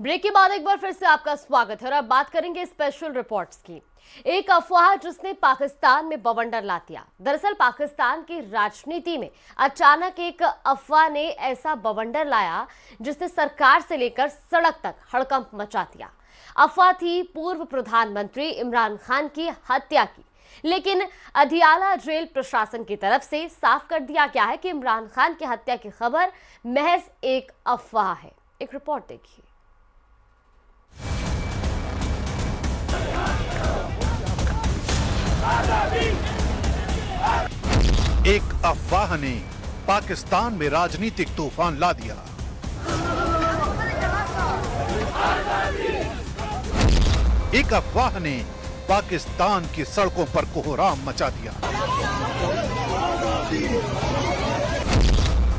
Break के बाद एक बार फिर से आपका स्वागत है और अब बात करेंगे स्पेशल रिपोर्ट्स की। एक अफवाह जिसने पाकिस्तान में बवंडर ला दिया। दरअसल पाकिस्तान की राजनीति में अचानक एक अफवाह ने ऐसा बवंडर लाया जिसने सरकार से लेकर सड़क तक हड़कंप मचा दिया। अफवाह थी पूर्व प्रधानमंत्री इमरान खान की हत्या की, लेकिन अदियाला जेल प्रशासन की तरफ से साफ कर दिया गया है कि इमरान खान की हत्या की खबर महज एक अफवाह है। एक रिपोर्ट देखिए। एक अफवाह ने पाकिस्तान में राजनीतिक तूफान ला दिया। एक अफवाह ने पाकिस्तान की सड़कों पर कोहराम मचा दिया।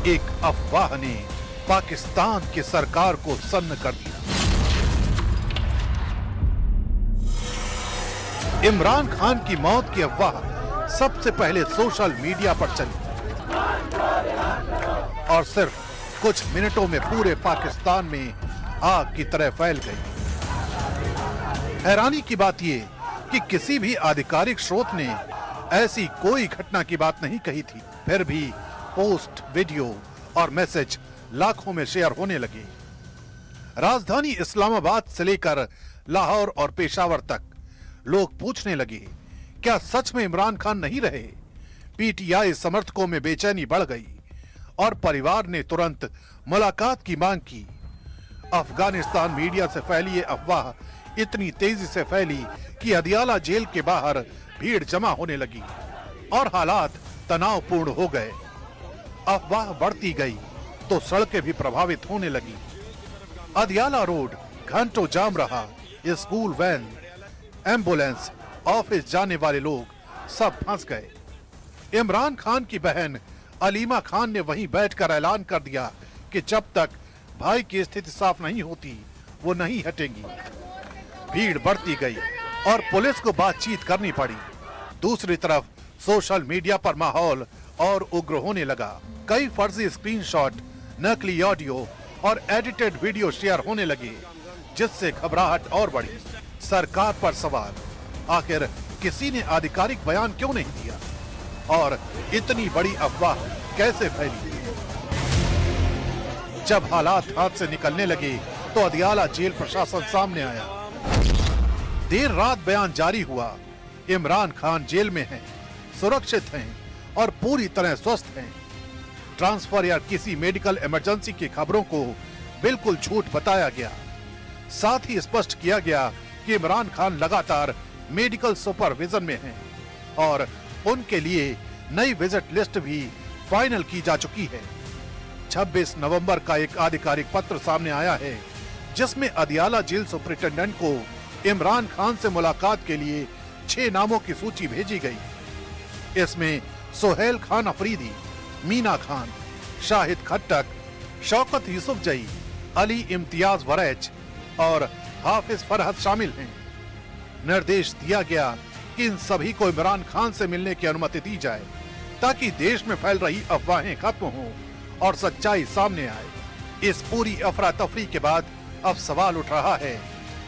एक अफवाह ने पाकिस्तान की सरकार को सन्न कर दिया। इमरान खान की मौत की अफवाह सबसे पहले सोशल मीडिया पर चली और सिर्फ कुछ मिनटों में पूरे पाकिस्तान में आग की तरह फैल गई। हैरानी की बात यह कि किसी भी आधिकारिक स्रोत ने ऐसी कोई घटना की बात नहीं कही थी, फिर भी पोस्ट, वीडियो और मैसेज लाखों में शेयर होने लगे। राजधानी इस्लामाबाद से लेकर लाहौर और पेशावर तक लोग पूछने लगे, क्या सच में इमरान खान नहीं रहे? पीटीआई समर्थकों में बेचैनी बढ़ गई और परिवार ने तुरंत मुलाकात की मांग की। अफगानिस्तान मीडिया से फैली ये अफवाह इतनी तेजी से फैली कि अदियाला जेल के बाहर भीड़ जमा होने लगी और हालात तनावपूर्ण हो गए। अफवाह बढ़ती गई तो सड़कें भी प्रभावित होने लगी। अदियाला रोड घंटों जाम रहा। स्कूल वैन, एम्बुलेंस, ऑफिस जाने वाले लोग सब फंस गए। इमरान खान की बहन अलीमा खान ने वहीं बैठकर ऐलान कर दिया कि जब तक भाई की स्थिति साफ नहीं होती वो नहीं हटेंगी। भीड़ बढ़ती गई और पुलिस को बातचीत करनी पड़ी। दूसरी तरफ सोशल मीडिया पर माहौल और उग्र होने लगा। कई फर्जी स्क्रीनशॉट, नकली ऑडियो और एडिटेड वीडियो शेयर होने लगे, जिससे घबराहट और बढ़ी। सरकार पर सवाल, आखिर किसी ने आधिकारिक बयान क्यों नहीं दिया और इतनी बड़ी अफवाह कैसे फैली? जब हालात हाथ से निकलने लगे तो अदियाला जेल प्रशासन सामने आया। देर रात बयान जारी हुआ, इमरान खान जेल में हैं, सुरक्षित हैं और पूरी तरह स्वस्थ हैं। ट्रांसफर या किसी मेडिकल इमरजेंसी की खबरों को बिल्कुल झूठ बताया गया। साथ ही स्पष्ट किया गया कि इमरान खान लगातार मेडिकल सुपरविजन में हैं और उनके लिए नई विजिट लिस्ट भी फाइनल की जा चुकी है। 26 नवंबर का एक आधिकारिक पत्र सामने आया है जिसमें अदियाला जेल सुपरिटेंडेंट को इमरान खान से मुलाकात के लिए 6 नामों की सूची भेजी गई। इसमें सोहेल खान अफरीदी, मीना खान, शाहिद खट्टक, शौकत यूसुफजई, अली इम्तियाज वरैच और हाफिज फरहत शामिल हैं। निर्देश दिया गया कि इन सभी को इमरान खान से मिलने की अनुमति दी जाए ताकि देश में फैल रही अफवाहें खत्म हों और सच्चाई सामने आए। इस पूरी अफरा तफरी के बाद अब सवाल उठ रहा है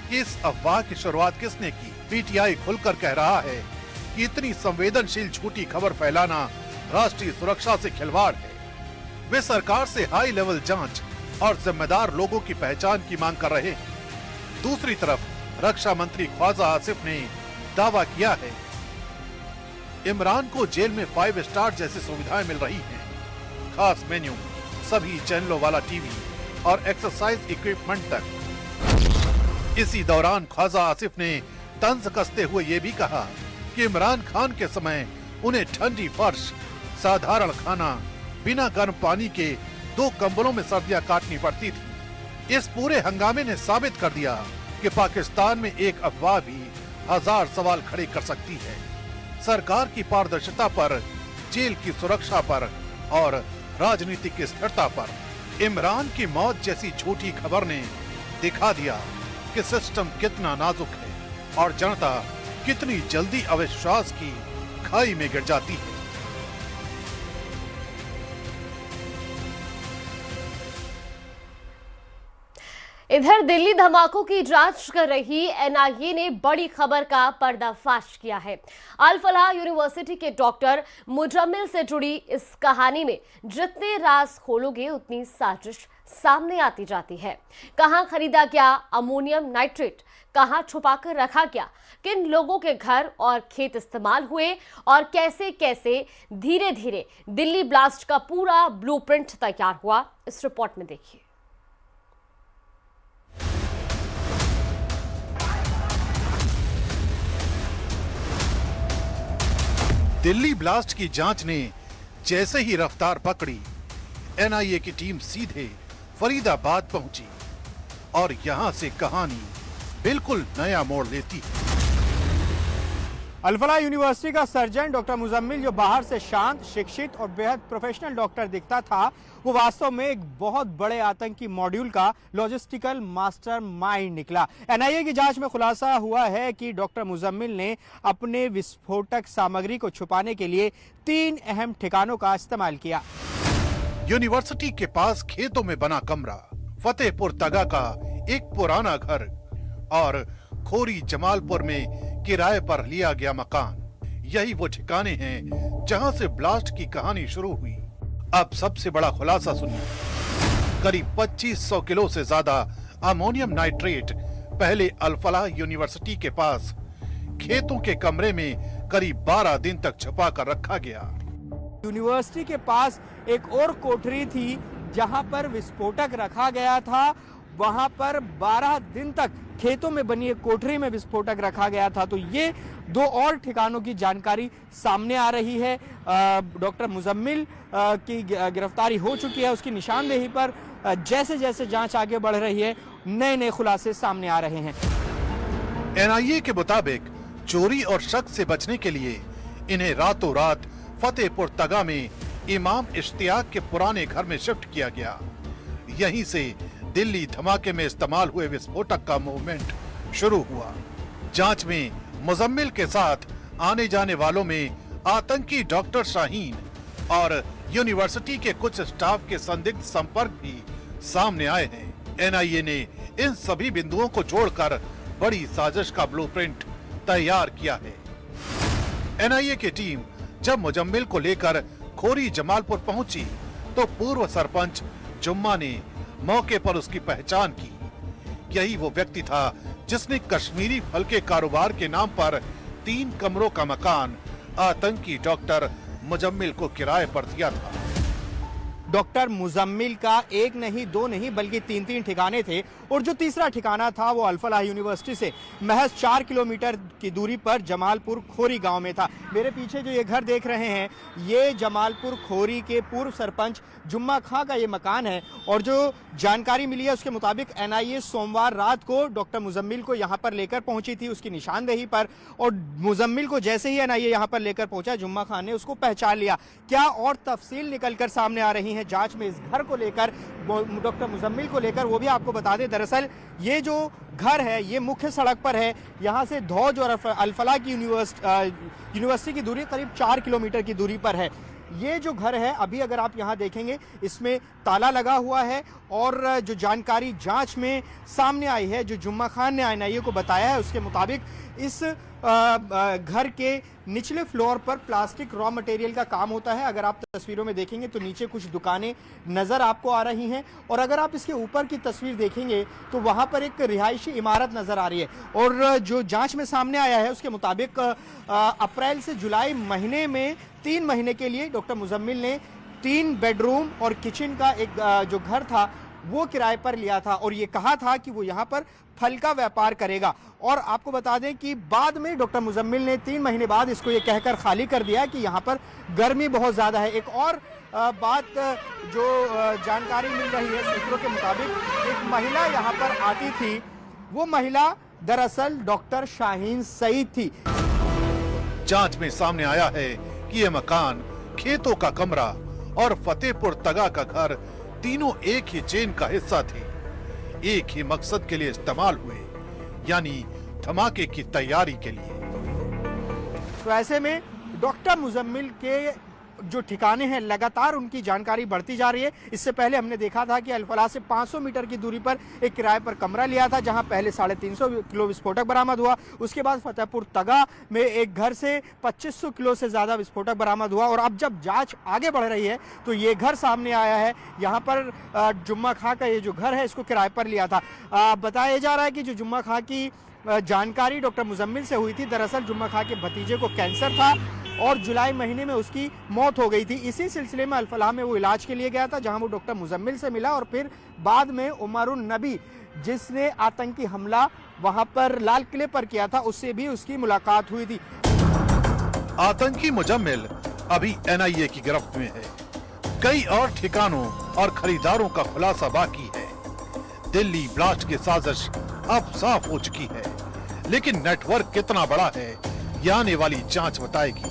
कि इस अफवाह की शुरुआत किसने की? पीटीआई खुलकर कह रहा है कि इतनी संवेदनशील झूठी खबर फैलाना राष्ट्रीय सुरक्षा से खिलवाड़ है। वे सरकार से हाई लेवल जांच और जिम्मेदार लोगों की पहचान की मांग कर रहे हैं। दूसरी तरफ रक्षा मंत्री ख्वाजा आसिफ ने दावा किया है इमरान को जेल में 5 स्टार जैसी सुविधाएं मिल रही हैं, खास मेन्यू, सभी चैनलों वाला टीवी और एक्सरसाइज इक्विपमेंट तक। इसी दौरान ख्वाजा आसिफ ने तंज कसते हुए ये भी कहा कि इमरान खान के समय उन्हें ठंडी फर्श, साधारण खाना, बिना गर्म पानी के 2 कंबलों में सर्दियां काटनी पड़ती थी। इस पूरे हंगामे ने साबित कर दिया कि पाकिस्तान में एक अफवाह भी 1000 सवाल खड़े कर सकती है। सरकार की पारदर्शिता पर, जेल की सुरक्षा पर और राजनीतिक स्थिरता पर। इमरान की मौत जैसी झूठी खबर ने दिखा दिया कि सिस्टम कितना नाजुक है और जनता कितनी जल्दी अविश्वास की खाई में गिर जाती है। इधर दिल्ली धमाकों की जांच कर रही एनआईए ने बड़ी खबर का पर्दाफाश किया है। अल फलाह यूनिवर्सिटी के डॉक्टर मुजम्मिल से जुड़ी इस कहानी में जितने राज खोलोगे उतनी साजिश सामने आती जाती है। कहां खरीदा गया अमोनियम नाइट्रेट, कहां छुपाकर रखा गया, किन लोगों के घर और खेत इस्तेमाल हुए और कैसे कैसे धीरे धीरे दिल्ली ब्लास्ट का पूरा ब्लूप्रिंट तैयार हुआ, इस रिपोर्ट में देखिए। दिल्ली ब्लास्ट की जांच ने जैसे ही रफ्तार पकड़ी, एनआईए की टीम सीधे फरीदाबाद पहुंची और यहां से कहानी बिल्कुल नया मोड़ लेती है। अल फलाह यूनिवर्सिटी का सर्जन डॉक्टर मुजम्मिल, जो बाहर से शांत, शिक्षित और बेहद प्रोफेशनल डॉक्टर दिखता था, वो वास्तव में एक बहुत बड़े आतंकी मॉड्यूल का लॉजिस्टिकल मास्टरमाइंड निकला। एनआईए की जांच में खुलासा हुआ है कि डॉक्टर मुजम्मिल ने अपने विस्फोटक सामग्री को छुपाने के लिए 3 अहम ठिकानों का इस्तेमाल किया। यूनिवर्सिटी के पास खेतों में बना कमरा, फतेहपुर तगा का एक पुराना घर और खोरी जमालपुर में किराए पर लिया गया मकान, यही वो ठिकाने हैं जहां से ब्लास्ट की कहानी शुरू हुई। अब सबसे बड़ा खुलासा सुनिए। करीब 2500 किलो से ज्यादा अमोनियम नाइट्रेट पहले अल फलाह यूनिवर्सिटी के पास खेतों के कमरे में करीब 12 दिन तक छुपा कर रखा गया। यूनिवर्सिटी के पास एक और कोठरी थी जहां पर विस्फोटक रखा गया था। वहां पर 12 दिन तक खेतों में बनी एक कोठरी में विस्फोटक रखा गया था। तो ये 2 और ठिकानों की जानकारी सामने आ रही है। डॉक्टर मुजम्मिल की गिरफ्तारी हो चुकी है। उसकी निशानदेही पर जैसे जैसे जांच आगे बढ़ रही है, नए नए खुलासे सामने आ रहे हैं। एनआईए के मुताबिक चोरी और शक से बचने के लिए इन्हें रातों रात फतेहपुर तगा में इमाम इश्तियाक के पुराने घर में शिफ्ट किया गया। यहीं से दिल्ली धमाके में इस्तेमाल हुए विस्फोटक का मूवमेंट शुरू हुआ। जांच में मुजम्मिल के साथ आने जाने वालों में आतंकी डॉक्टर शाहीन और यूनिवर्सिटी के कुछ स्टाफ के संदिग्ध संपर्क भी सामने आए हैं। एनआईए ने इन सभी बिंदुओं को जोड़कर बड़ी साजिश का ब्लूप्रिंट तैयार किया है। एनआईए की टीम जब मुजम्मिल को लेकर खोरी जमालपुर पहुंची तो पूर्व सरपंच जुम्मा ने मौके पर उसकी पहचान की। यही वो व्यक्ति था जिसने कश्मीरी फल के कारोबार के नाम पर 3 कमरों का मकान आतंकी डॉक्टर मुजम्मिल को किराए पर दिया था। डॉक्टर मुजम्मिल का 1 नहीं 2 नहीं बल्कि 3 ठिकाने थे और जो तीसरा ठिकाना था वो अल फलाह यूनिवर्सिटी से महज 4 किलोमीटर की दूरी पर जमालपुर खोरी गांव में था। मेरे पीछे जो ये घर देख रहे हैं, ये जमालपुर खोरी के पूर्व सरपंच जुम्मा खां का ये मकान है और जो जानकारी मिली है उसके मुताबिक एनआईए सोमवार रात को डॉक्टर मुजम्मिल को यहाँ पर लेकर पहुंची थी उसकी निशानदेही पर, और मुजम्मिल को जैसे ही एनआईए यहाँ पर लेकर पहुंचा, जुम्मा खां ने उसको पहचान लिया। क्या और तफसील निकलकर सामने आ रही है जांच में इस घर को लेकर, डॉक्टर मुजम्मिल को लेकर, वो भी आपको बता दें। दरअसल ये जो घर है ये मुख्य सड़क पर है। यहाँ से धौज और अल फलाह की यूनिवर्सिटी की दूरी करीब 4 किलोमीटर की दूरी पर है। ये जो घर है, अभी अगर आप यहाँ देखेंगे इसमें ताला लगा हुआ है और जो जानकारी जांच में सामने आई है, जो जुम्मा खान ने एनआईए को बताया है, उसके मुताबिक इस घर के निचले फ्लोर पर प्लास्टिक रॉ मटेरियल का काम होता है। अगर आप तस्वीरों में देखेंगे तो नीचे कुछ दुकानें नज़र आपको आ रही हैं और अगर आप इसके ऊपर की तस्वीर देखेंगे तो वहाँ पर एक रिहायशी इमारत नज़र आ रही है। और जो जांच में सामने आया है उसके मुताबिक अप्रैल से जुलाई महीने में 3 महीने के लिए डॉक्टर मुजम्मिल ने 3 बेडरूम और किचन का एक जो घर था वो किराए पर लिया था और ये कहा था कि वो यहाँ पर फल का व्यापार करेगा। और आपको बता दें कि बाद में डॉक्टर मुजम्मिल ने 3 महीने बाद इसको ये कहकर खाली कर दिया कि यहाँ पर गर्मी बहुत ज़्यादा है। एक और बात जो जानकारी मिल रही है सूत्रों के मुताबिक, एक महिला यहाँ पर आती थी, वो महिला दरअसल डॉक्टर शाहीन सईद थी। जांच में सामने आया है कि यह मकान, खेतों का कमरा और फतेहपुर तगा का घर तीनों एक ही चेन का हिस्सा थे, एक ही मकसद के लिए इस्तेमाल हुए, यानी धमाके की तैयारी के लिए। तो ऐसे में डॉक्टर मुजम्मिल के जो ठिकाने हैं लगातार उनकी जानकारी बढ़ती जा रही है। इससे पहले हमने देखा था कि अल-फलाह से 500 मीटर की दूरी पर एक किराए पर कमरा लिया था, जहां पहले 350 किलो विस्फोटक बरामद हुआ। उसके बाद फतेहपुर तगा में एक घर से 2500 किलो से ज़्यादा विस्फोटक बरामद हुआ। और अब जब जांच आगे बढ़ रही है तो ये घर सामने आया है। यहाँ पर जुम्मा खां का ये जो घर है इसको किराए पर लिया था। बताया जा रहा है कि जो जुम्मा खां की जानकारी डॉक्टर मुजम्मिल से हुई थी, दरअसल जुम्मा खां के भतीजे को कैंसर था और जुलाई महीने में उसकी मौत हो गई थी। इसी सिलसिले में अल-फलाह में वो इलाज के लिए गया था, जहां वो डॉक्टर मुजम्मिल से मिला और फिर बाद में उमरुन नबी, जिसने आतंकी हमला वहां पर लाल किले पर किया था, उससे भी उसकी मुलाकात हुई थी। आतंकी मुजम्मिल अभी एनआईए की गिरफ्त में है। कई और ठिकानों और खरीदारों का खुलासा बाकी है। दिल्ली ब्लास्ट की साजिश अब साफ हो चुकी है, लेकिन नेटवर्क कितना बड़ा है यह आने वाली जांच बताएगी।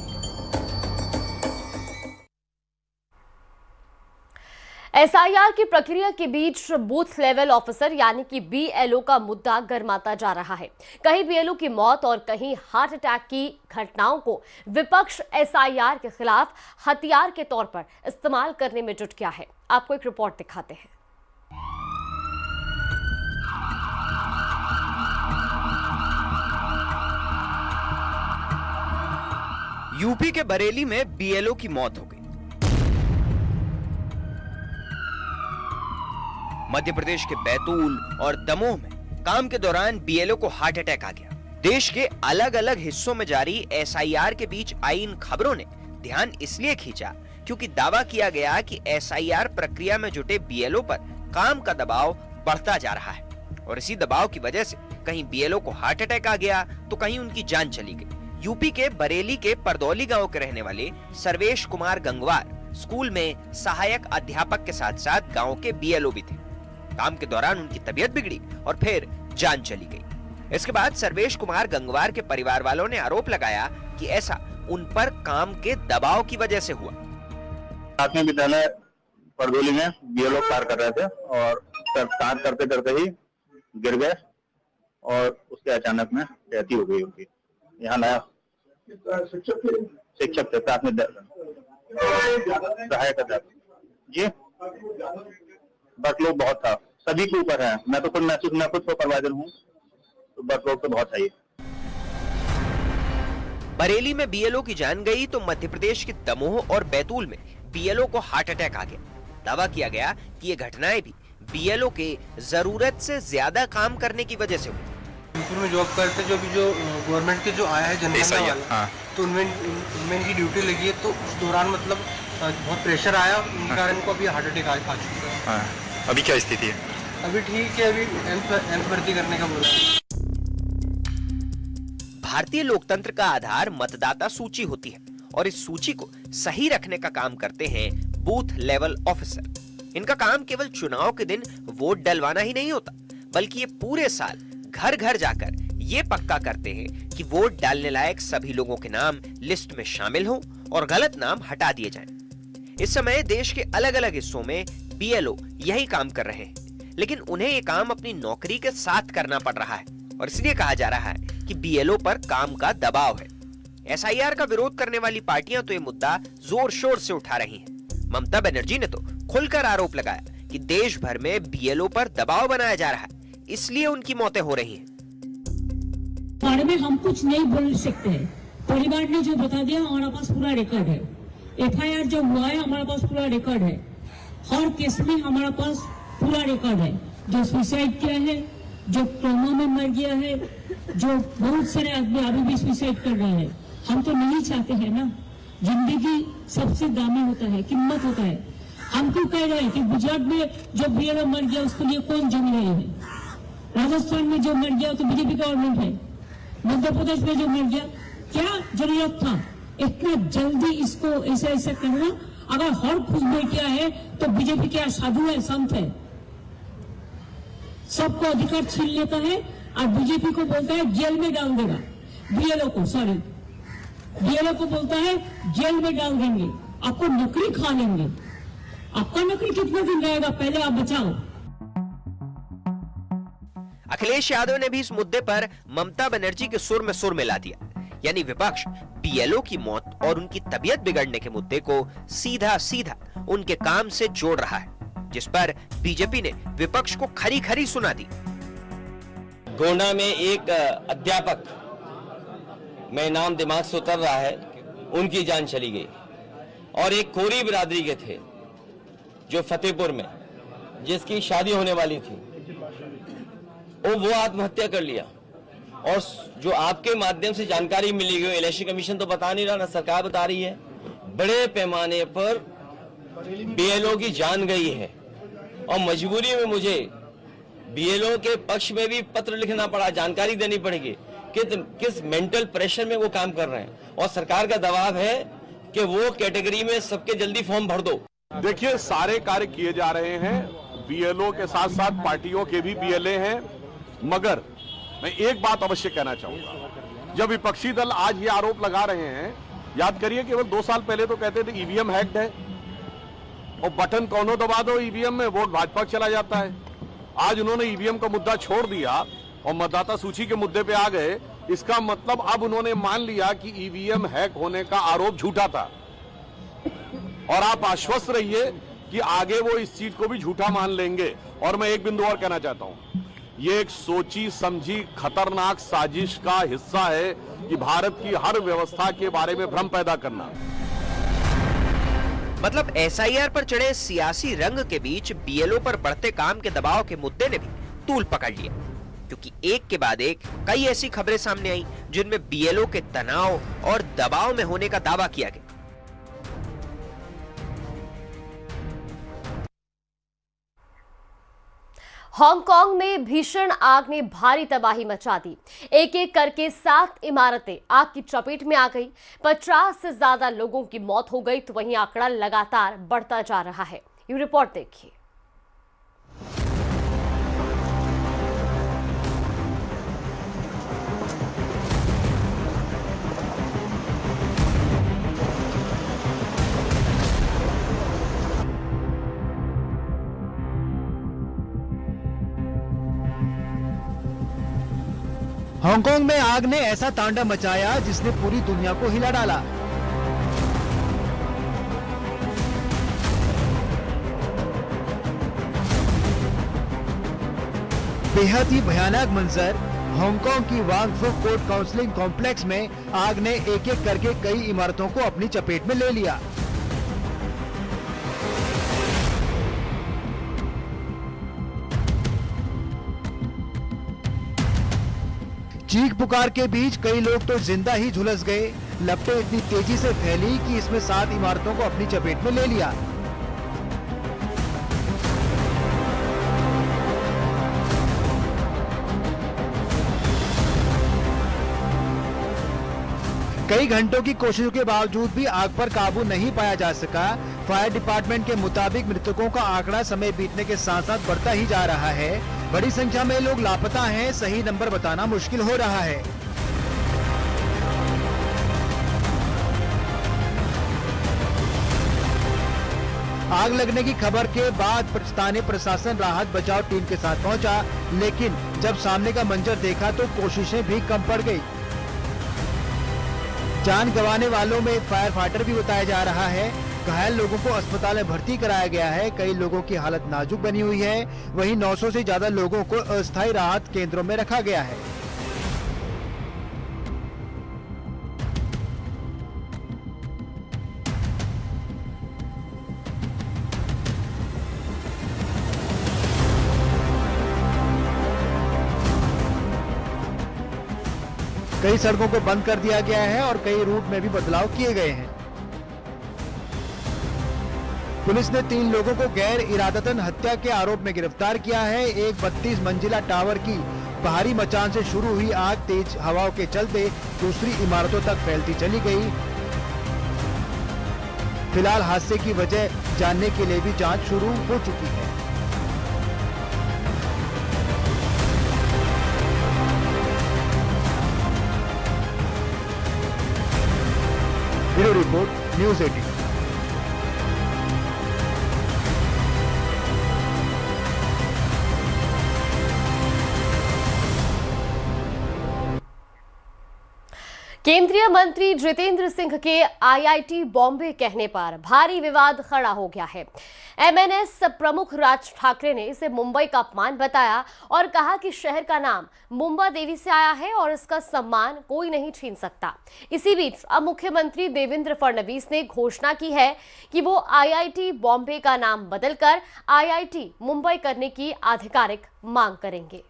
एसआईआर की प्रक्रिया के बीच बूथ लेवल ऑफिसर यानी कि बीएलओ का मुद्दा गर्माता जा रहा है। कहीं बीएलओ की मौत और कहीं हार्ट अटैक की घटनाओं को विपक्ष एसआईआर के खिलाफ हथियार के तौर पर इस्तेमाल करने में जुट गया है। आपको एक रिपोर्ट दिखाते हैं। यूपी के बरेली में बीएलओ की मौत हो गई। मध्य प्रदेश के बैतूल और दमोह में काम के दौरान बीएलओ को हार्ट अटैक आ गया। देश के अलग अलग हिस्सों में जारी एसआईआर के बीच आई इन खबरों ने ध्यान इसलिए खींचा क्योंकि दावा किया गया कि एसआईआर प्रक्रिया में जुटे बीएलओ पर काम का दबाव बढ़ता जा रहा है और इसी दबाव की वजह से कहीं बीएलओ को हार्ट अटैक आ गया तो कहीं उनकी जान चली गई। यूपी के बरेली के परदौली गांव के रहने वाले सर्वेश कुमार गंगवार स्कूल में सहायक अध्यापक के साथ साथ गांव के बीएलओ भी थे। काम के दौरान उनकी तबीयत बिगड़ी और फिर जान चली गई। इसके बाद सर्वेश कुमार गंगवार के परिवार वालों ने आरोप लगाया कि ऐसा उन पर काम के दबाव की वजह से हुआ। प्राथमिक विद्यालय परदौली में बीएलओ कार्य कर रहे थे और कार्य करते करते ही गिर गए और उसके अचानक में डेथ हो गई उनकी। यहाँ नया शिक्षक थे प्राथमिक सहायक अध्यापक जी। वर्कलोड बहुत था, सभी के ऊपर है। मैं खुद सुपरवाइजर हूँ, तो वर्कलोड तो बहुत है। बरेली में बीएलओ की जान गई तो मध्य प्रदेश के दमोह और बैतूल में बीएलओ को हार्ट अटैक आ गया। दावा किया गया कि ये घटनाएं भी बीएलओ के जरूरत से ज्यादा काम करने की वजह से हुई। में जॉब करते जो गवर्नमेंट के जो आया है जनगणना वाला, हाँ। तो उनमें इनकी ड्यूटी लगी है, तो उस दौरान मतलब बहुत प्रेशर आया, उनके कारण को अभी हार्ट अटैक आ चुका है। हाँ। अभी क्या स्थिति है? अभी ठीक है, अभी एम्स भर्ती करने का बोला है। भारतीय लोकतंत्र का आधार मतदाता सूची होती है और इस सूची को सही रखने का काम करते हैं बूथ लेवल ऑफिसर। इनका काम केवल चुनाव के दिन वोट डलवाना ही नहीं होता, बल्कि ये पूरे साल घर घर जाकर ये पक्का करते हैं कि वोट डालने लायक सभी लोगों के नाम लिस्ट में शामिल हो और गलत नाम हटा दिए जाएं। इस समय देश के अलग अलग हिस्सों में बीएलओ यही काम कर रहे हैं, लेकिन उन्हें ये काम अपनी नौकरी के साथ करना पड़ रहा है और इसलिए कहा जा रहा है कि बीएलओ पर काम का दबाव है। एसआईआर का विरोध करने वाली पार्टियां तो ये मुद्दा जोर शोर से उठा रही हैं। ममता बनर्जी ने तो खुलकर आरोप लगाया कि देश भर में बीएलओ पर दबाव बनाया जा रहा है, इसलिए उनकी मौतें हो रही हैं। बारे में हम कुछ नहीं बोल सकते हैं। परिवार ने जो बता दिया हमारे पास पूरा रिकॉर्ड है। एफआईआर जो हुआ है हमारे पास पूरा रिकॉर्ड है। हर केस में हमारे पास पूरा रिकॉर्ड है। जो सुसाइड किया है, जो ट्रॉमा में मर गया है, जो बहुत सारे आदमी अभी भी सुसाइड कर रहे हैं। हम तो नहीं चाहते हैं ना। जिंदगी सबसे दामी होता है, कीमत होता है। हम क्यों कह रहे हैं कि गुजरात में जो बीएलओ मर गया उसके लिए कौन जिम्मेदारी है? राजस्थान में जो मर गया तो बीजेपी गवर्नमेंट है। मध्य प्रदेश में जो मर गया, क्या जरूरत था इतना जल्दी इसको ऐसा करना? अगर हर खुश बैठा है तो बीजेपी क्या साधु है, संत है? सबको अधिकार छीन लेता है और बीजेपी को बोलता है जेल में डाल देगा। बीएलओ को बोलता है जेल में डाल देंगे, आपको नौकरी खा लेंगे। आपका नौकरी कितना दिन रहेगा, पहले आप बचाओ। अखिलेश यादव ने भी इस मुद्दे पर ममता बनर्जी के सुर में सुर मिला दिया। यानी विपक्ष बीएलओ की मौत और उनकी तबीयत बिगड़ने के मुद्दे को सीधा सीधा उनके काम से जोड़ रहा है, जिस पर बीजेपी ने विपक्ष को खरी खरी सुना दी। गोंडा में एक अध्यापक, मैं नाम दिमाग से उतर रहा है, उनकी जान चली गई और एक कोरी बिरादरी के थे जो फतेहपुर में, जिसकी शादी होने वाली थी, वो आत्महत्या कर लिया। और जो आपके माध्यम से जानकारी मिली गई, इलेक्शन कमीशन तो बता नहीं रहा, ना सरकार बता रही है, बड़े पैमाने पर बीएलओ की जान गई है और मजबूरी में मुझे बीएलओ के पक्ष में भी पत्र लिखना पड़ा, जानकारी देनी पड़ेगी कि किस मेंटल प्रेशर में वो काम कर रहे हैं और सरकार का दबाव है कि वो कैटेगरी में सबके जल्दी फॉर्म भर दो। देखिए, सारे कार्य किए जा रहे हैं, बीएलओ के साथ साथ पार्टियों के भी बीएलए हैं, मगर मैं एक बात अवश्य कहना चाहूंगा। जब विपक्षी दल आज ये आरोप लगा रहे हैं, याद करिए केवल 2 साल पहले तो कहते थे ईवीएम हैक्ड है और बटन कौनो दबा दो ईवीएम में वोट भाजपा चला जाता है। आज उन्होंने ईवीएम का मुद्दा छोड़ दिया और मतदाता सूची के मुद्दे पे आ गए। इसका मतलब अब उन्होंने मान लिया कि ईवीएम हैक होने का आरोप झूठा था और आप आश्वस्त रहिए कि आगे वो इस चीज को भी झूठा मान लेंगे। और मैं एक बिंदु और कहना चाहता हूं, ये एक सोची समझी खतरनाक साजिश का हिस्सा है कि भारत की हर व्यवस्था के बारे में भ्रम पैदा करना। मतलब एसआईआर पर चढ़े सियासी रंग के बीच बीएलओ पर बढ़ते काम के दबाव के मुद्दे ने भी तूल पकड़ लिया, क्योंकि एक के बाद एक कई ऐसी खबरें सामने आई जिनमें बीएलओ के तनाव और दबाव में होने का दावा किया गया। हांगकांग में भीषण आग ने भारी तबाही मचा दी। एक एक करके 7 इमारतें आग की चपेट में आ गई। 50 से ज्यादा लोगों की मौत हो गई, तो वहीं आंकड़ा लगातार बढ़ता जा रहा है। ये रिपोर्ट देखिए। हांगकांग में आग ने ऐसा तांडव मचाया जिसने पूरी दुनिया को हिला डाला। बेहद ही भयानक मंजर। हांगकांग की वांग फू कोर्ट काउंसलिंग कॉम्प्लेक्स में आग ने एक एक करके कई इमारतों को अपनी चपेट में ले लिया। चीख पुकार के बीच कई लोग तो जिंदा ही झुलस गए। लपटें इतनी तेजी से फैली कि इसमें 7 इमारतों को अपनी चपेट में ले लिया। कई घंटों की कोशिशों के बावजूद भी आग पर काबू नहीं पाया जा सका। फायर डिपार्टमेंट के मुताबिक मृतकों का आंकड़ा समय बीतने के साथ साथ बढ़ता ही जा रहा है। बड़ी संख्या में लोग लापता हैं, सही नंबर बताना मुश्किल हो रहा है। आग लगने की खबर के बाद स्थानीय प्रशासन राहत बचाव टीम के साथ पहुंचा, लेकिन जब सामने का मंजर देखा तो कोशिशें भी कम पड़ गई। जान गंवाने वालों में फायर फाइटर भी बताया जा रहा है। घायल लोगों को अस्पताल में भर्ती कराया गया है। कई लोगों की हालत नाजुक बनी हुई है। वहीं 900 से ज्यादा लोगों को अस्थायी राहत केंद्रों में रखा गया है। कई सड़कों को बंद कर दिया गया है और कई रूट में भी बदलाव किए गए हैं। पुलिस ने 3 लोगों को गैर इरादतन हत्या के आरोप में गिरफ्तार किया है। एक 32 मंजिला टावर की बाहरी मचान से शुरू हुई आग तेज हवाओं के चलते दूसरी इमारतों तक फैलती चली गई। फिलहाल हादसे की वजह जानने के लिए भी जांच शुरू हो चुकी है। Bureau report, news 18। केंद्रीय मंत्री जितेंद्र सिंह के आईआईटी बॉम्बे कहने पर भारी विवाद खड़ा हो गया है। एमएनएस प्रमुख राज ठाकरे ने इसे मुंबई का अपमान बताया और कहा कि शहर का नाम मुंबा देवी से आया है और इसका सम्मान कोई नहीं छीन सकता। इसी बीच अब मुख्यमंत्री देवेंद्र फडणवीस ने घोषणा की है कि वो आईआईटी बॉम्बे का नाम बदलकर आईआईटी मुंबई करने की आधिकारिक मांग करेंगे।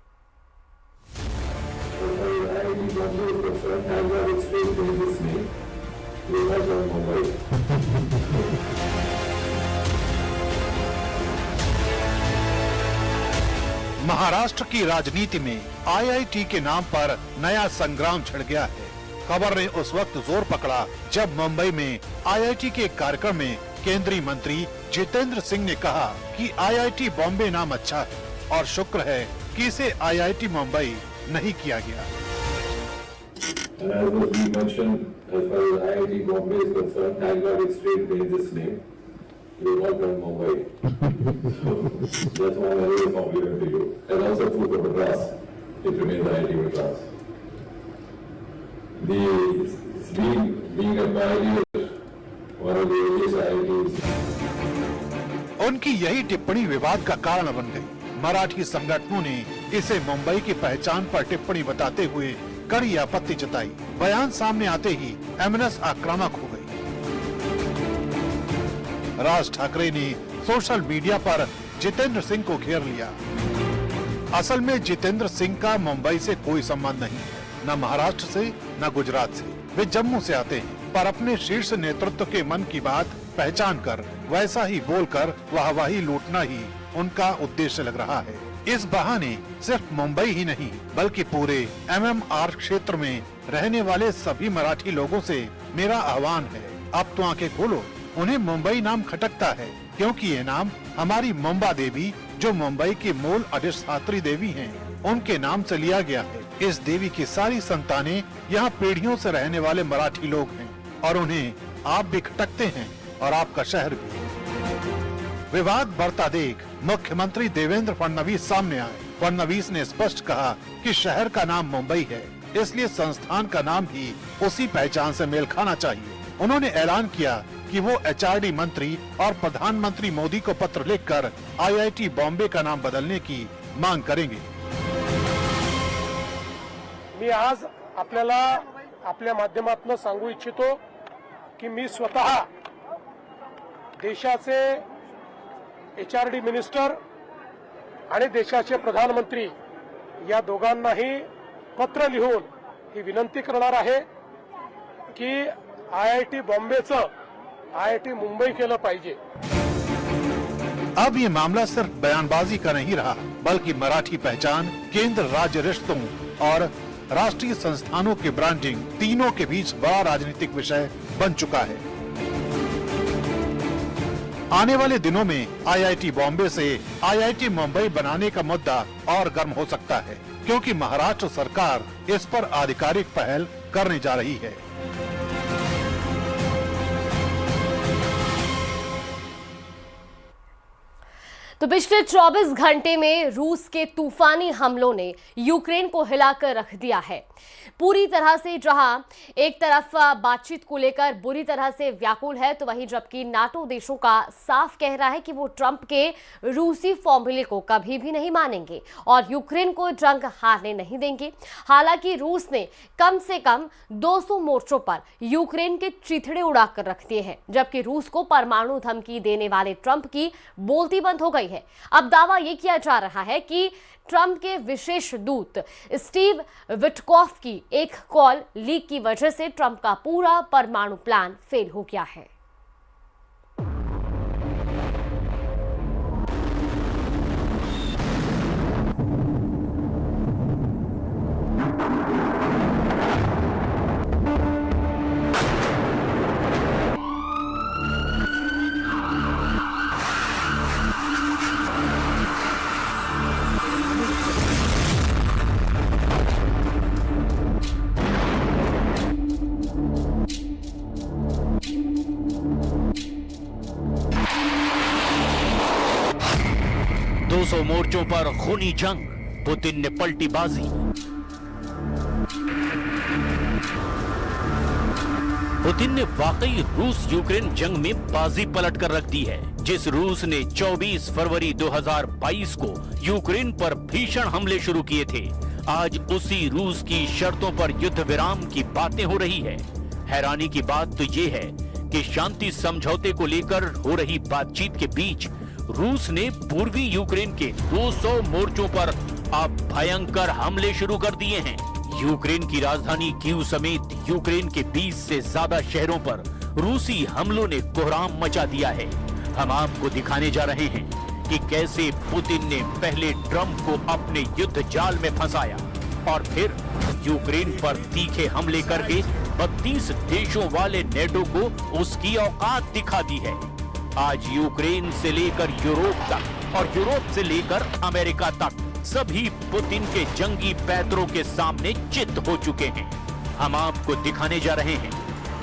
महाराष्ट्र की राजनीति में आईआईटी के नाम पर नया संग्राम छिड़ गया है। खबर ने उस वक्त जोर पकड़ा जब मुंबई में आईआईटी के एक कार्यक्रम में केंद्रीय मंत्री जितेंद्र सिंह ने कहा कि आईआईटी बॉम्बे नाम अच्छा है और शुक्र है कि इसे आईआईटी मुंबई नहीं किया गया। As was mentioned, as far as IIT Bombay is concerned, thank God it stayed in this name. You work in Mumbai. So that's why I'm a real compliment to you. And also true for Madras. It remains IIT Madras. It's being a pioneer, one of the earliest IITs. उनकी यही टिप्पणी विवाद का कारण बन गई। मराठी संगठनों ने इसे मुंबई की पहचान पर टिप्पणी बताते हुए कड़ी आपत्ति जताई। बयान सामने आते ही एमएनएस आक्रामक हो गई। राज ठाकरे ने सोशल मीडिया पर जितेंद्र सिंह को घेर लिया। असल में जितेंद्र सिंह का मुंबई से कोई संबंध नहीं है, न महाराष्ट्र से न गुजरात से। वे जम्मू से आते हैं, पर अपने शीर्ष नेतृत्व के मन की बात पहचान कर वैसा ही बोलकर वाहवाही लूटना ही उनका उद्देश्य लग रहा है। इस बहाने सिर्फ मुंबई ही नहीं बल्कि पूरे एमएमआर क्षेत्र में रहने वाले सभी मराठी लोगों से मेरा आह्वान है, अब तो आंखें खोलो। उन्हें मुंबई नाम खटकता है क्योंकि ये नाम हमारी मुंबा देवी, जो मुंबई की मूल अधिष्ठात्री देवी हैं, उनके नाम से लिया गया है। इस देवी की सारी संतानें यहाँ पीढ़ियों से रहने वाले मराठी लोग हैं और उन्हें आप भी खटकते हैं और आपका शहर भी। विवाद बढ़ता देख मुख्यमंत्री देवेंद्र फडणवीस सामने आए। फडणवीस ने स्पष्ट कहा कि शहर का नाम मुंबई है, इसलिए संस्थान का नाम ही उसी पहचान से मेल खाना चाहिए। उन्होंने ऐलान किया कि वो एचआरडी मंत्री और प्रधानमंत्री मोदी को पत्र लिखकर आईआईटी बॉम्बे का नाम बदलने की मांग करेंगे। मी आज आपल्याला आपल्या माध्यमातून सांगू इच्छितो की मी स्वतः देशाचे एचआरडी मिनिस्टर आणि देशाचे प्रधानमंत्री या दोघांनाही पत्र लिहून ही विनंती करणार आहे की आईआईटी बॉम्बेचं आईआईटी मुंबई केलं पाहिजे। अब ये मामला सिर्फ बयानबाजी का नहीं रहा बल्कि मराठी पहचान, केंद्र राज्य रिश्तों और राष्ट्रीय संस्थानों के ब्रांडिंग तीनों के बीच बड़ा राजनीतिक विषय बन चुका है। आने वाले दिनों में आईआईटी बॉम्बे से आईआईटी मुंबई बनाने का मुद्दा और गर्म हो सकता है क्योंकि महाराष्ट्र सरकार इस पर आधिकारिक पहल करने जा रही है। तो पिछले 24 घंटे में रूस के तूफानी हमलों ने यूक्रेन को हिलाकर रख दिया है। पूरी तरह से जहां एक तरफ बातचीत को लेकर बुरी तरह से व्याकुल है, तो वहीं जबकि नाटो देशों का साफ कह रहा है कि वो ट्रंप के रूसी फॉर्मूले को कभी भी नहीं मानेंगे और यूक्रेन को जंग हारने नहीं देंगे। हालांकि रूस ने कम से कम 200 मोर्चों पर यूक्रेन के चिथड़े उड़ाकर रख दिए हैं, जबकि रूस को परमाणु धमकी देने वाले ट्रंप की बोलती बंद हो गई है। अब दावा यह किया जा रहा है कि ट्रंप के विशेष दूत स्टीव विटकॉफ की एक कॉल लीक की वजह से ट्रंप का पूरा परमाणु प्लान फेल हो गया है। मोर्चों पर खूनी जंग, पुतिन ने पलटी बाजी। पुतिन ने वाकई रूस यूक्रेन जंग में बाजी पलट कर रख दी है। जिस रूस ने 24 फरवरी 2022 को यूक्रेन पर भीषण हमले शुरू किए थे, आज उसी रूस की शर्तों पर युद्ध विराम की बातें हो रही है। हैरानी की बात तो ये है कि शांति समझौते को लेकर हो रही बातचीत के बीच रूस ने पूर्वी यूक्रेन के 200 मोर्चों पर अब भयंकर हमले शुरू कर दिए हैं। यूक्रेन की राजधानी कीव समेत यूक्रेन के 20 से ज्यादा शहरों पर रूसी हमलों ने कोहराम मचा दिया है। हम आपको दिखाने जा रहे हैं कि कैसे पुतिन ने पहले ट्रंप को अपने युद्ध जाल में फंसाया और फिर यूक्रेन पर तीखे हमले करके 32 देशों वाले नेटो को उसकी औकात दिखा दी है। आज यूक्रेन से लेकर यूरोप तक और यूरोप से लेकर अमेरिका तक सभी पुतिन के जंगी पैतरों के सामने चित हो चुके हैं। हम आपको दिखाने जा रहे हैं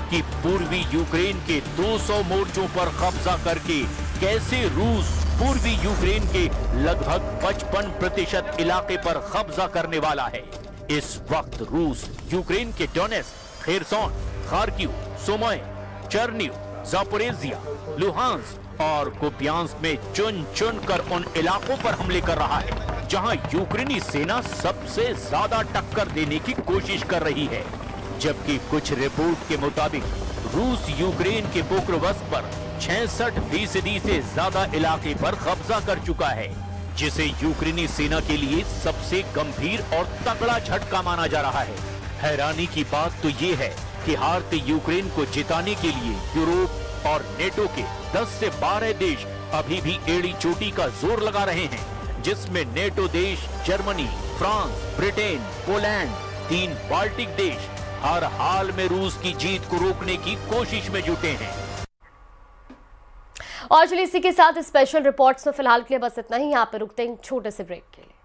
कि पूर्वी यूक्रेन के 200 मोर्चों पर कब्जा करके कैसे रूस पूर्वी यूक्रेन के लगभग 55% इलाके पर कब्जा करने वाला है। इस वक्त रूस यूक्रेन के Donetsk, Kherson, Kharkiv, Sumy, Chernihiv, Zaporizhzhia, Luhansk और कुपियांस्क में चुन चुन कर उन इलाकों पर हमले कर रहा है जहां यूक्रेनी सेना सबसे ज्यादा टक्कर देने की कोशिश कर रही है। जबकि कुछ रिपोर्ट के मुताबिक रूस यूक्रेन के पोक्रोवस्क पर 66% से ज्यादा इलाके पर कब्जा कर चुका है, जिसे यूक्रेनी सेना के लिए सबसे गंभीर और तगड़ा झटका माना जा रहा है। हैरानी की बात तो ये है कि हारते यूक्रेन को जिताने के लिए यूरोप और नेटो के 10 से 12 देश अभी भी एड़ी चोटी का जोर लगा रहे हैं, जिसमें नेटो देश Germany, France, Britain, Poland, 3 Baltic देश हर हाल में रूस की जीत को रोकने की कोशिश में जुटे हैं। और चलिए इसी के साथ स्पेशल रिपोर्ट्स में फिलहाल के लिए बस इतना ही। यहाँ पे रुकते हैं छोटे से ब्रेक के लिए।